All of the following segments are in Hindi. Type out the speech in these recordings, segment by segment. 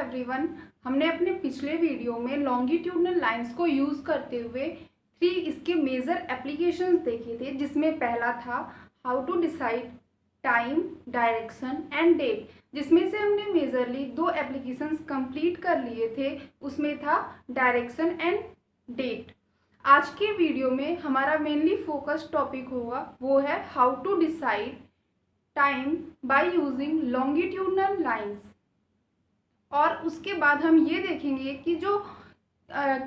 एवरीवन। हमने अपने पिछले वीडियो में लॉन्गिट्यूडनल लाइंस को यूज़ करते हुए 3 इसके मेजर एप्लीकेशंस देखे थे, जिसमें पहला था how to decide time, direction and date, जिसमें से हमने मेजरली 2 एप्लीकेशंस कंप्लीट कर लिए थे। उसमें था डायरेक्शन एंड डेट। आज के वीडियो में हमारा मेनली फोकस टॉपिक होगा, वो है how to decide time by using longitudinal lines. और उसके बाद हम ये देखेंगे कि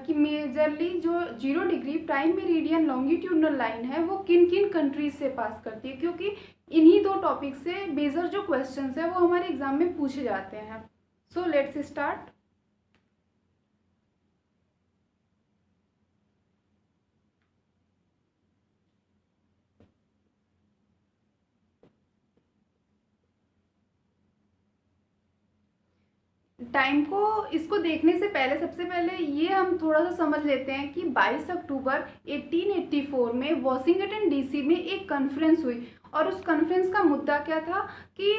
कि मेजरली जो 0 degree prime meridian longitudinal line है वो किन किन कंट्रीज से पास करती है, क्योंकि इन्हीं 2 टॉपिक से मेजर जो क्वेश्चंस है वो हमारे एग्जाम में पूछे जाते हैं। So let's start. टाइम को इसको देखने से पहले सबसे पहले ये हम थोड़ा सा समझ लेते हैं कि 22 अक्टूबर 1884 में वॉशिंगटन डीसी में एक कॉन्फ्रेंस हुई, और उस कॉन्फ्रेंस का मुद्दा क्या था कि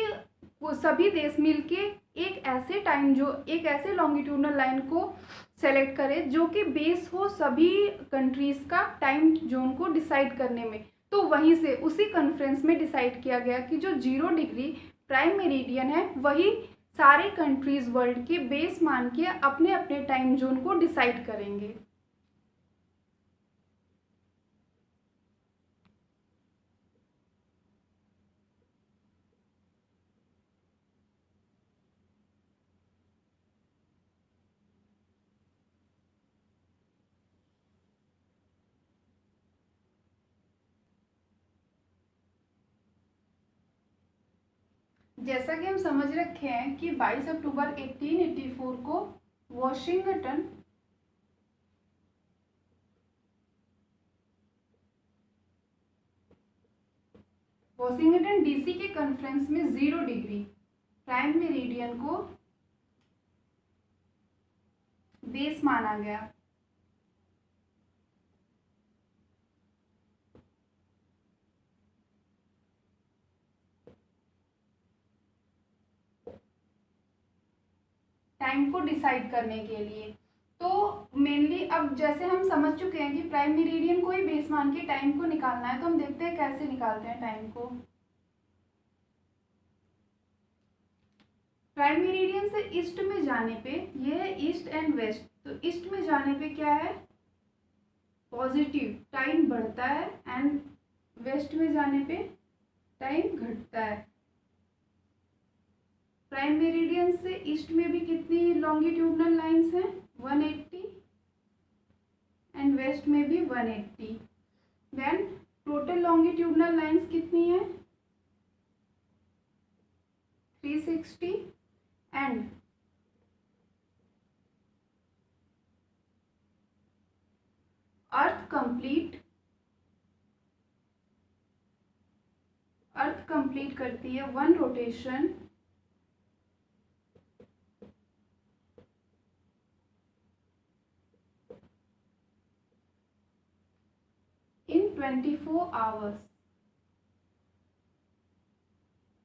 वो सभी देश मिलके एक ऐसे लॉन्गिट्यूडनल लाइन को सेलेक्ट करे जो कि बेस हो सभी कंट्रीज का टाइम जोन को डिसाइड करने में। तो वहीं से उसी कॉन्फ्रेंस में डिसाइड किया गया कि जो 0 डिग्री प्राइम मेरिडियन है वही सारे कंट्रीज वर्ल्ड के बेस मान के अपने अपने टाइम जोन को डिसाइड करेंगे। जैसा कि हम समझ रखे हैं कि 22 अक्टूबर 1884 को वॉशिंगटन डीसी के कॉन्फ्रेंस में 0 डिग्री प्राइम मेरिडियन को बेस माना गया। टाइम को डिसाइड करने के लिए तो मेनली अब जैसे हम समझ चुके हैं कि प्राइम मेरिडियन को ही बेस मान के टाइम को निकालना है, तो हम देखते हैं कैसे निकालते हैं टाइम को। प्राइम मेरिडियन से ईस्ट में जाने पे, ये है ईस्ट एंड वेस्ट, तो ईस्ट में जाने पे क्या है, पॉजिटिव टाइम बढ़ता है, एंड वेस्ट में जाने पे टाइम घटता है। प्राइम मेरिडियन से ईस्ट में भी कितनी लॉन्गिट्यूडनल लाइंस हैं, 180, एंड वेस्ट में भी 180। देन टोटल लॉन्गिट्यूडनल लाइंस कितनी है, 360, एंड अर्थ कंप्लीट करती है 1 rotation in 24 hours.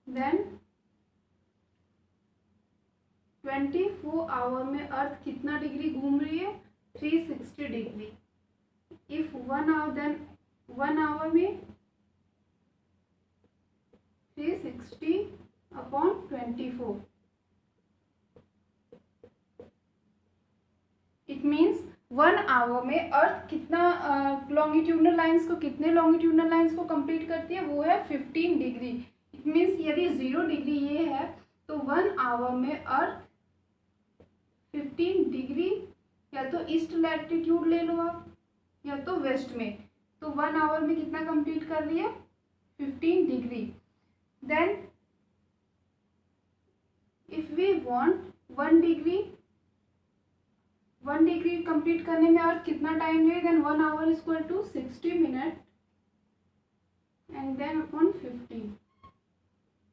Then 24 hour में अर्थ कितना डिग्री घूम रही है, 360 degree. If 1 hour, then 1 hour में 360 अपॉन 24, इट मीन्स 1 आवर में अर्थ कितना लॉन्गिट्यूडनल लाइंस को कंप्लीट करती है, वो है 15 डिग्री। इट मीन्स यदि 0 डिग्री ये है तो 1 आवर में अर्थ 15 डिग्री, या तो ईस्ट लैटिट्यूड ले लो आप या तो वेस्ट में, तो 1 आवर में कितना कंप्लीट कर रही है, 15 degree. Then if we want 1 degree complete करने में अर्थ कितना टाइम ले, then 1 hour equal to 60 minute, and then upon 50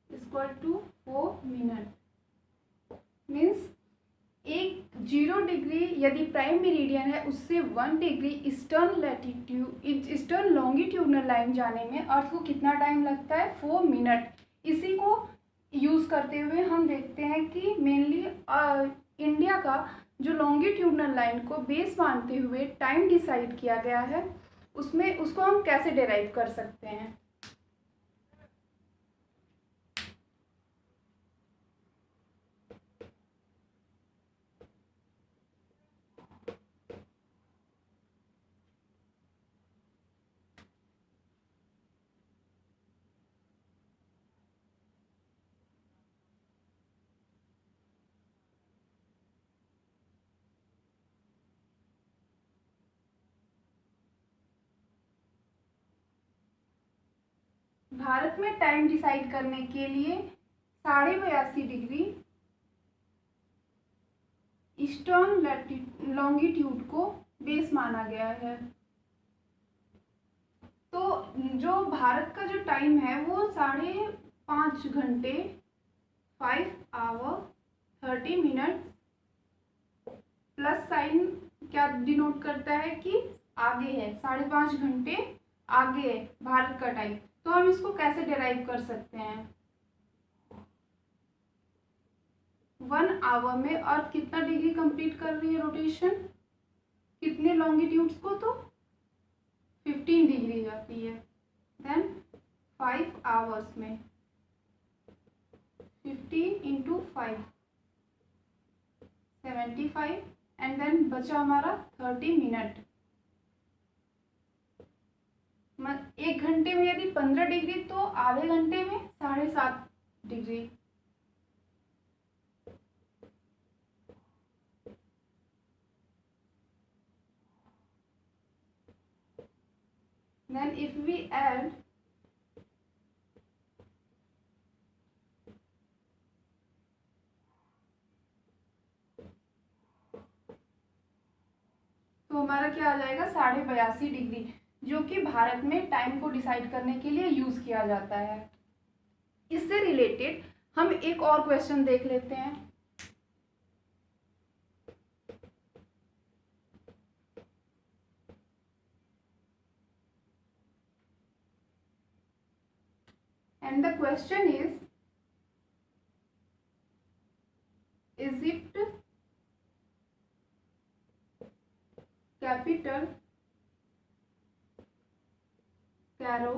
equal to 4 minute. Means एक 0 डिग्री यदि प्राइम मेरिडियन है उससे 1 डिग्री ईस्टर्न लॉन्गिट्यूडनल लाइन जाने में अर्थ को कितना टाइम लगता है, 4 मिनट। इसी को यूज करते हुए हम देखते हैं कि मेनली इंडिया का जो लॉन्गिट्यूडनल लाइन को बेस मानते हुए टाइम डिसाइड किया गया है, उसमें उसको हम कैसे डिराइव कर सकते हैं। भारत में टाइम डिसाइड करने के लिए 82.5 डिग्री ईस्टर्न लॉन्गिट्यूड को बेस माना गया है। तो जो भारत का जो टाइम है वो 5.5 घंटे 5 आवर 30 मिनट प्लस साइन क्या डिनोट करता है कि आगे है, 5.5 घंटे आगे है भारत का टाइम। तो हम इसको कैसे डिराइव कर सकते हैं। 1 आवर में अर्थ कितना डिग्री कंप्लीट कर रही है रोटेशन, कितने लॉन्गिट्यूड्स को, तो 15 डिग्री जाती है। देन 5 आवर्स में 15 इंटू 5 75 एंड देन बचा हमारा 30 मिनट। 1 घंटे में यदि 15 डिग्री तो आधे घंटे में 7.5 degree. Then if we add तो हमारा क्या आ जाएगा 82.5 डिग्री, जो कि भारत में टाइम को डिसाइड करने के लिए यूज किया जाता है। इससे रिलेटेड हम एक और क्वेश्चन देख लेते हैं। And the question is Egypt capital Cairo,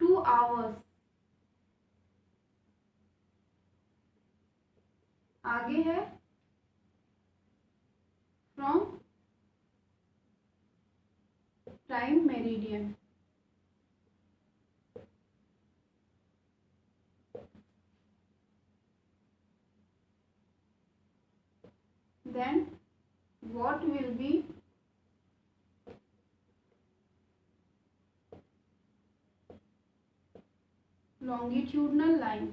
two hours आगे है from prime meridian. Then what will be longitudinal line?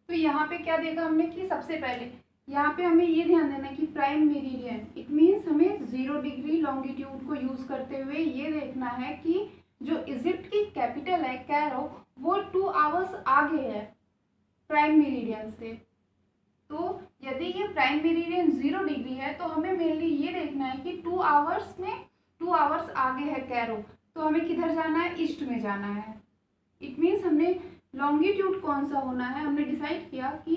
तो यहाँ पे क्या देखा हमने कि सबसे पहले यहाँ पे हमें ये ध्यान देना कि प्राइम मेरिडियन, इट मीन्स हमें 0 डिग्री लॉन्गिट्यूड को यूज करते हुए ये देखना है कि जो इजिप्ट की कैपिटल है कैरो, वो 2 आवर्स आगे है प्राइम मेरिडियन से। तो यदि ये प्राइम मेरिडियन 0 डिग्री है तो हमें मेनली ये देखना है कि 2 आवर्स आगे है कैरो, तो हमें किधर जाना है, ईस्ट में जाना है। इट मीन्स हमने लॉन्गिट्यूड कौन सा होना है, हमने डिसाइड किया कि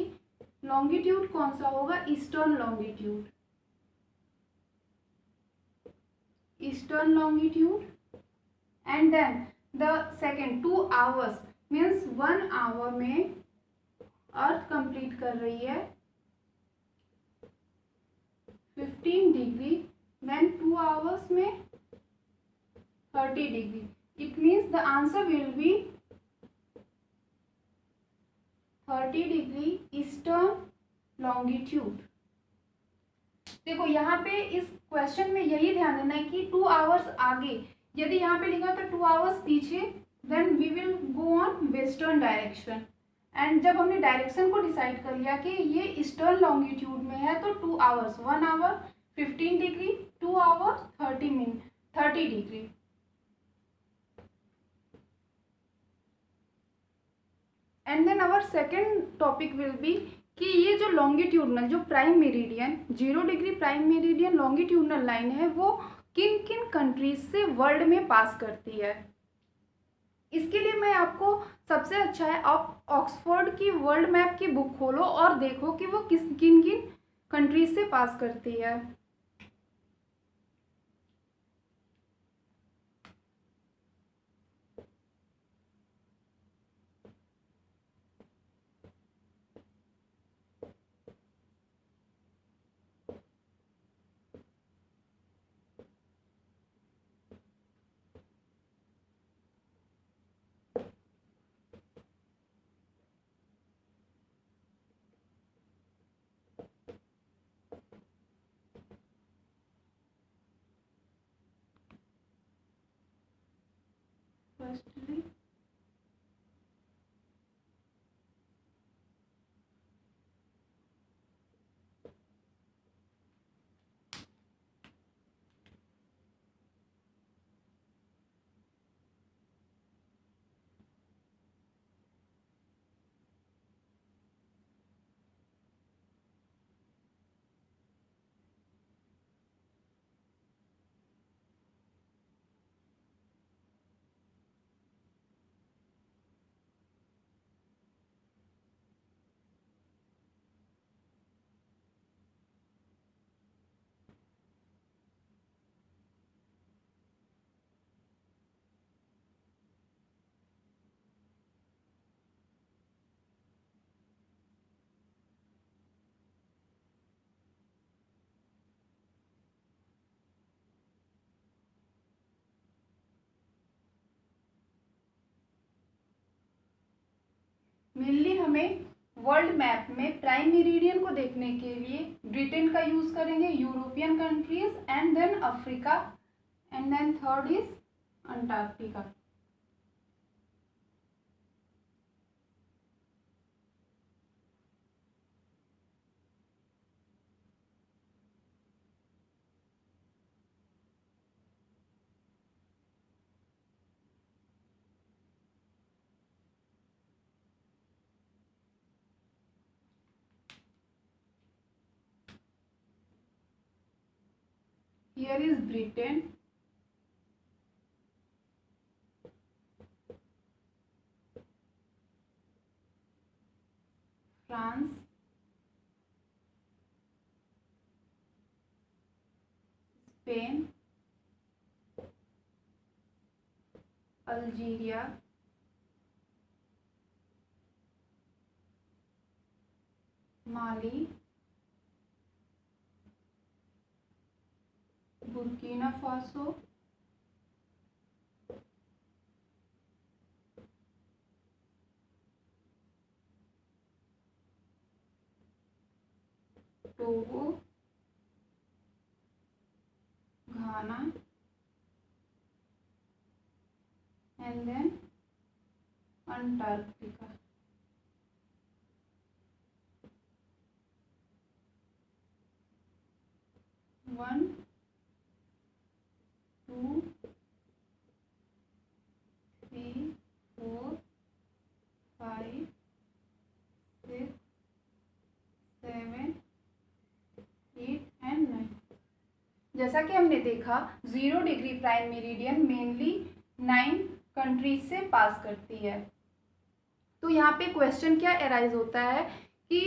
लॉन्गिट्यूड कौन सा होगा, eastern longitude. Eastern longitude and then the second 2 hours means 1 hour में अर्थ कंप्लीट कर रही है 15 डिग्री, देन 2 आवर्स में 30 degree. It means the answer will B 30 degree eastern longitude. देखो यहाँ पे इस क्वेश्चन में यही ध्यान देना है कि 2 आवर्स आगे, यदि यहाँ पे लिखा तो 2 आवर्स पीछे, then we will go on western direction. And जब हमने डायरेक्शन को डिसाइड कर लिया कि ये ईस्टर्न लॉन्गिट्यूड में है तो 2 hours 1 hour 15 degree, 2 hour 30 degree. And then our second topic will be कि ये जो लॉन्गिट्यूडनल, जो prime meridian 0 degree prime meridian longitudinal line है वो किन किन कंट्रीज से वर्ल्ड में पास करती है। इसके लिए मैं आपको, सबसे अच्छा है आप ऑक्सफोर्ड की वर्ल्ड मैप की बुक खोलो और देखो कि वो किन किन कंट्रीज से पास करती है। फर्स्टली मेनली हमें वर्ल्ड मैप में प्राइम मेरिडियन को देखने के लिए ब्रिटेन का यूज करेंगे, European countries and then Africa and then third is Antarctica. Here is Britain, France, Spain, Algeria, Mali, Burkina Faso, Togo, Ghana and then Antarctica. One, two, three, four, five, six, seven, eight and nine. जैसा कि हमने देखा 0 degree prime meridian mainly 9 countries से पास करती है। तो यहाँ पे क्वेश्चन क्या अराइज होता है कि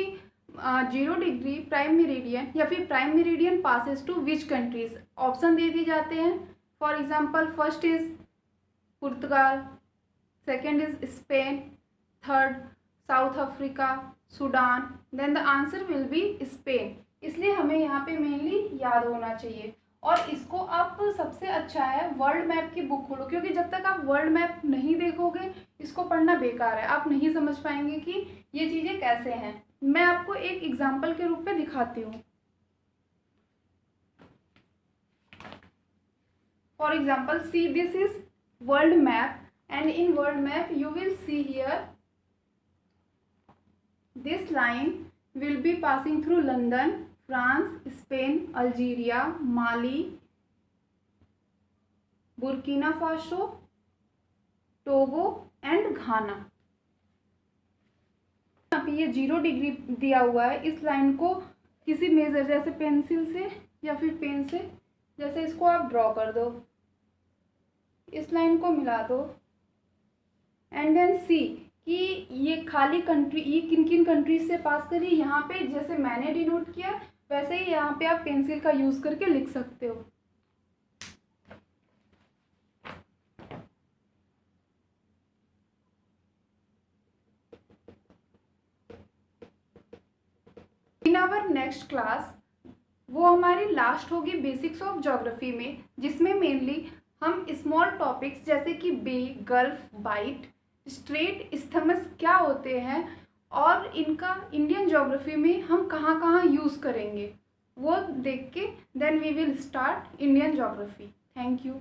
0 डिग्री प्राइम मेरिडियन या फिर prime meridian passes to which countries. Option दे दिए जाते हैं। For example first is Portugal, second is Spain, third South Africa, Sudan, then the answer will be Spain. इसलिए हमें यहाँ पे मेनली याद होना चाहिए। और इसको आप, सबसे अच्छा है वर्ल्ड मैप की बुक खोलो, क्योंकि जब तक आप वर्ल्ड मैप नहीं देखोगे इसको पढ़ना बेकार है, आप नहीं समझ पाएंगे कि ये चीज़ें कैसे हैं। मैं आपको एक एग्जाम्पल के रूप में दिखाती हूँ। For example see, this is world map and in world map you will see here this line will be passing through London, France, Spain, Algeria, Mali, Burkina Faso, Togo and Ghana. यहाँ पे ये 0 डिग्री दिया हुआ है, इस लाइन को किसी मेजर जैसे पेंसिल से या फिर पेन से जैसे इसको आप ड्रॉ कर दो, इस लाइन को मिला दो एंड देन सी कि ये खाली कंट्री ये किन किन कंट्रीज से पास करी। यहाँ पे जैसे मैंने डिनोट किया वैसे ही यहाँ पे आप पेंसिल का यूज़ करके लिख सकते हो। इन आवर नेक्स्ट क्लास वो हमारी लास्ट होगी बेसिक्स ऑफ ज्योग्राफी में, जिसमें मेनली हम स्मॉल टॉपिक्स जैसे कि बे, गल्फ, बाइट, स्ट्रेट, इस्थमस क्या होते हैं और इनका इंडियन ज्योग्राफी में हम कहाँ कहाँ यूज़ करेंगे वो देख के then we will start Indian geography. Thank you.